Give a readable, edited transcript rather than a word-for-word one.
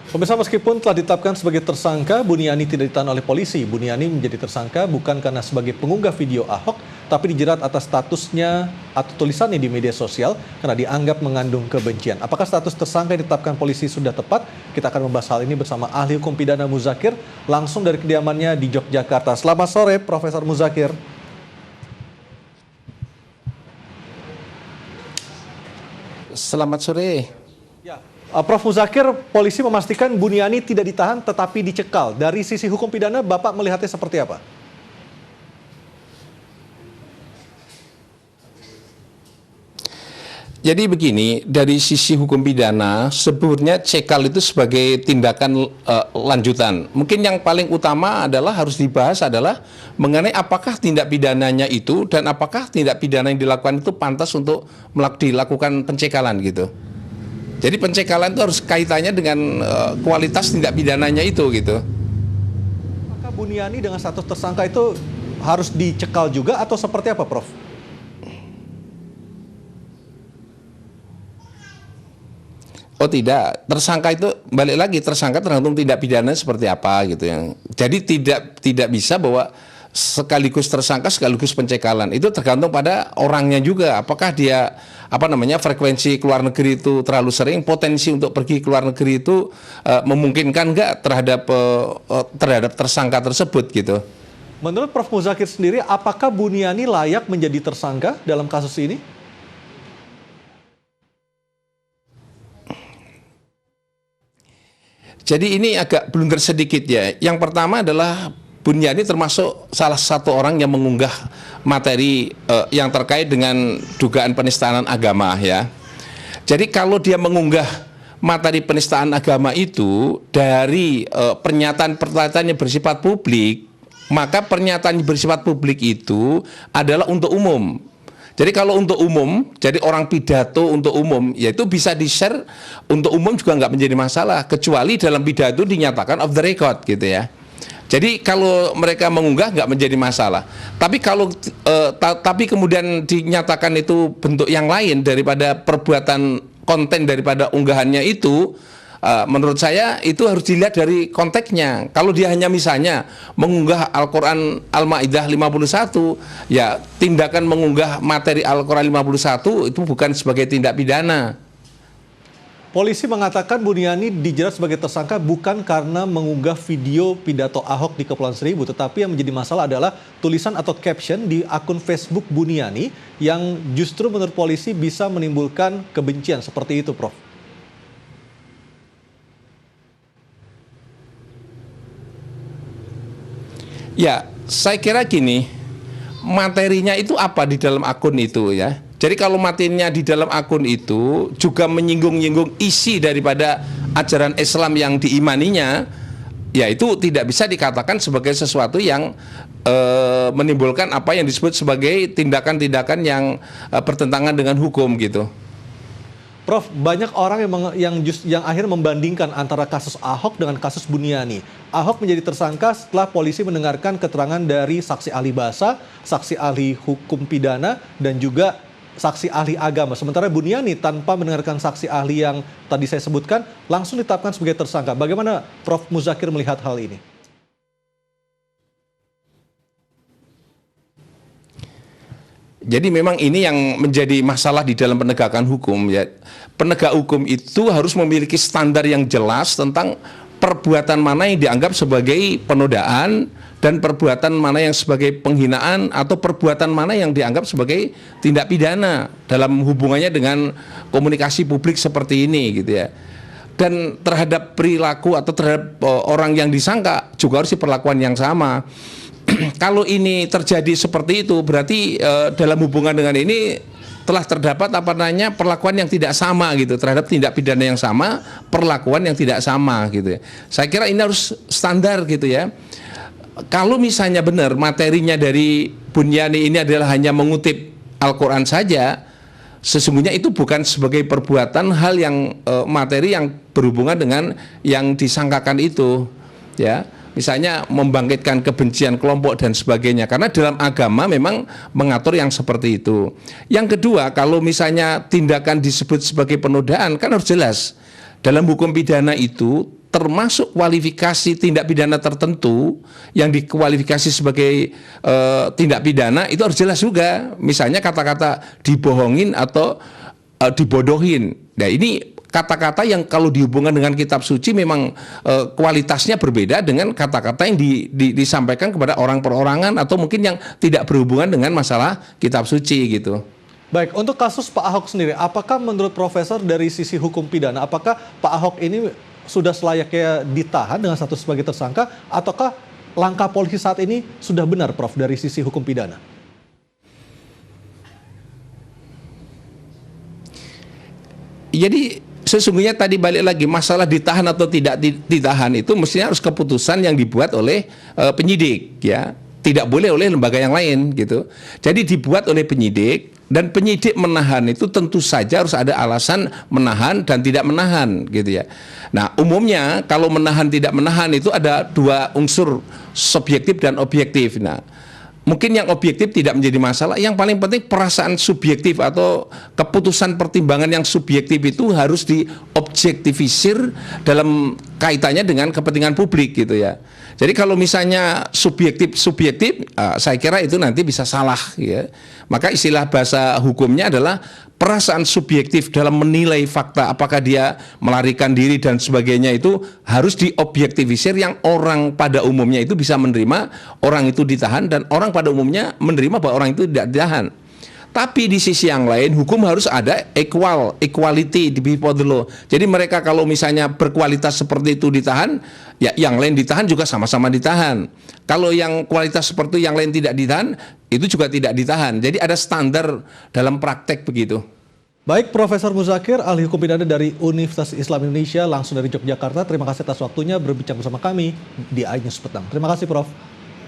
Pemirsa, meskipun telah ditetapkan sebagai tersangka, Buniani tidak ditahan oleh polisi. Buniani menjadi tersangka bukan karena sebagai pengunggah video Ahok, tapi dijerat atas statusnya atau tulisannya di media sosial karena dianggap mengandung kebencian. Apakah status tersangka yang ditetapkan polisi sudah tepat? Kita akan membahas hal ini bersama ahli hukum pidana Muzakir, langsung dari kediamannya di Yogyakarta. Selamat sore, Profesor Muzakir. Selamat sore. Ya. Prof. Muzakir, polisi memastikan Buniani tidak ditahan tetapi dicekal. Dari sisi hukum pidana, Bapak melihatnya seperti apa? Jadi begini, dari sisi hukum pidana, sebetulnya cekal itu sebagai tindakan lanjutan. Mungkin yang paling utama adalah harus dibahas adalah mengenai apakah tindak pidananya itu dan apakah tindak pidana yang dilakukan itu pantas untuk dilakukan pencekalan gitu. Jadi pencekalan itu harus kaitannya dengan kualitas tindak pidananya itu gitu. Maka Buniani dengan status tersangka itu harus dicekal juga atau seperti apa, Prof? Oh tidak, tersangka itu balik lagi, tersangka tergantung tindak pidana seperti apa gitu ya. Jadi tidak bisa bahwa sekaligus tersangka sekaligus pencekalan, itu tergantung pada orangnya juga. Apakah dia frekuensi keluar negeri itu terlalu sering, potensi untuk pergi ke luar negeri itu memungkinkan nggak terhadap tersangka tersebut gitu. Menurut Prof. Muzakir sendiri, apakah Buniani layak menjadi tersangka dalam kasus ini? Jadi ini agak blunder sedikit ya. Yang pertama adalah Buniani termasuk salah satu orang yang mengunggah materi yang terkait dengan dugaan penistaan agama ya. Jadi kalau dia mengunggah materi penistaan agama itu dari pernyataan-pernyataan yang bersifat publik, maka pernyataan yang bersifat publik itu adalah untuk umum. Jadi kalau untuk umum, jadi orang pidato untuk umum, yaitu bisa di-share untuk umum juga nggak menjadi masalah, kecuali dalam pidato dinyatakan off the record gitu ya. Jadi kalau mereka mengunggah nggak menjadi masalah. Tapi kalau tapi kemudian dinyatakan itu bentuk yang lain daripada perbuatan konten daripada unggahannya itu, menurut saya itu harus dilihat dari konteksnya. Kalau dia hanya misalnya mengunggah Al-Quran Al-Ma'idah 51, ya tindakan mengunggah materi Al-Quran 51 itu bukan sebagai tindak pidana. Polisi mengatakan Buniani dijerat sebagai tersangka bukan karena mengunggah video pidato Ahok di Kepulauan Seribu, tetapi yang menjadi masalah adalah tulisan atau caption di akun Facebook Buniani yang justru menurut polisi bisa menimbulkan kebencian. Seperti itu, Prof. Ya, saya kira gini, materinya itu apa di dalam akun itu ya. Jadi kalau materinya di dalam akun itu juga menyinggung-nyinggung isi daripada ajaran Islam yang diimaninya, ya itu tidak bisa dikatakan sebagai sesuatu yang menimbulkan apa yang disebut sebagai tindakan-tindakan yang bertentangan dengan hukum gitu. Prof, banyak orang yang akhirnya membandingkan antara kasus Ahok dengan kasus Buniani. Ahok menjadi tersangka setelah polisi mendengarkan keterangan dari saksi ahli bahasa, saksi ahli hukum pidana, dan juga saksi ahli agama. Sementara Buniani tanpa mendengarkan saksi ahli yang tadi saya sebutkan, langsung ditetapkan sebagai tersangka. Bagaimana Prof. Muzakir melihat hal ini? Jadi memang ini yang menjadi masalah di dalam penegakan hukum ya. Penegak hukum itu harus memiliki standar yang jelas tentang perbuatan mana yang dianggap sebagai penodaan dan perbuatan mana yang sebagai penghinaan atau perbuatan mana yang dianggap sebagai tindak pidana dalam hubungannya dengan komunikasi publik seperti ini gitu ya. Dan terhadap perilaku atau terhadap orang yang disangka juga harus diperlakukan yang sama. Kalau ini terjadi seperti itu berarti dalam hubungan dengan ini telah terdapat perlakuan yang tidak sama gitu terhadap tindak pidana yang sama, perlakuan yang tidak sama gitu ya. Saya kira ini harus standar gitu ya. Kalau misalnya benar materinya dari Buniani ini adalah hanya mengutip Al-Quran saja, sesungguhnya itu bukan sebagai perbuatan hal yang materi yang berhubungan dengan yang disangkakan itu ya. Misalnya membangkitkan kebencian kelompok dan sebagainya. Karena dalam agama memang mengatur yang seperti itu. Yang kedua, kalau misalnya tindakan disebut sebagai penodaan, kan harus jelas. Dalam hukum pidana itu termasuk kualifikasi tindak pidana tertentu yang dikualifikasi sebagai tindak pidana itu harus jelas juga. Misalnya kata-kata dibohongin atau dibodohin. Nah ini kata-kata yang kalau dihubungkan dengan kitab suci memang kualitasnya berbeda dengan kata-kata yang disampaikan kepada orang perorangan atau mungkin yang tidak berhubungan dengan masalah kitab suci gitu. Baik, untuk kasus Pak Ahok sendiri, apakah menurut Profesor dari sisi hukum pidana, apakah Pak Ahok ini sudah selayaknya ditahan dengan status sebagai tersangka, ataukah langkah polisi saat ini sudah benar, Prof, dari sisi hukum pidana? Jadi sesungguhnya tadi balik lagi masalah ditahan atau tidak ditahan itu mestinya harus keputusan yang dibuat oleh penyidik, ya. Tidak boleh oleh lembaga yang lain gitu. Jadi dibuat oleh penyidik, dan penyidik menahan itu tentu saja harus ada alasan menahan dan tidak menahan gitu ya. Nah, umumnya kalau menahan tidak menahan itu ada dua unsur, subjektif dan objektif. Nah, mungkin yang objektif tidak menjadi masalah, yang paling penting perasaan subjektif atau keputusan pertimbangan yang subjektif itu harus diobjektifisir dalam kaitannya dengan kepentingan publik gitu ya. Jadi kalau misalnya subjektif, saya kira itu nanti bisa salah ya. Maka istilah bahasa hukumnya adalah perasaan subjektif dalam menilai fakta, apakah dia melarikan diri dan sebagainya, itu harus diobjektifisir yang orang pada umumnya itu bisa menerima orang itu ditahan dan orang pada umumnya menerima bahwa orang itu tidak ditahan. Tapi di sisi yang lain hukum harus ada equality before the law. Jadi mereka kalau misalnya berkualitas seperti itu ditahan, ya yang lain ditahan juga sama-sama ditahan. Kalau yang kualitas seperti yang lain tidak ditahan, itu juga tidak ditahan. Jadi ada standar dalam praktek begitu. Baik, Profesor Muzakir, ahli hukum pidana dari Universitas Islam Indonesia, langsung dari Yogyakarta. Terima kasih atas waktunya berbincang bersama kami di iNews Petang. Terima kasih, Prof.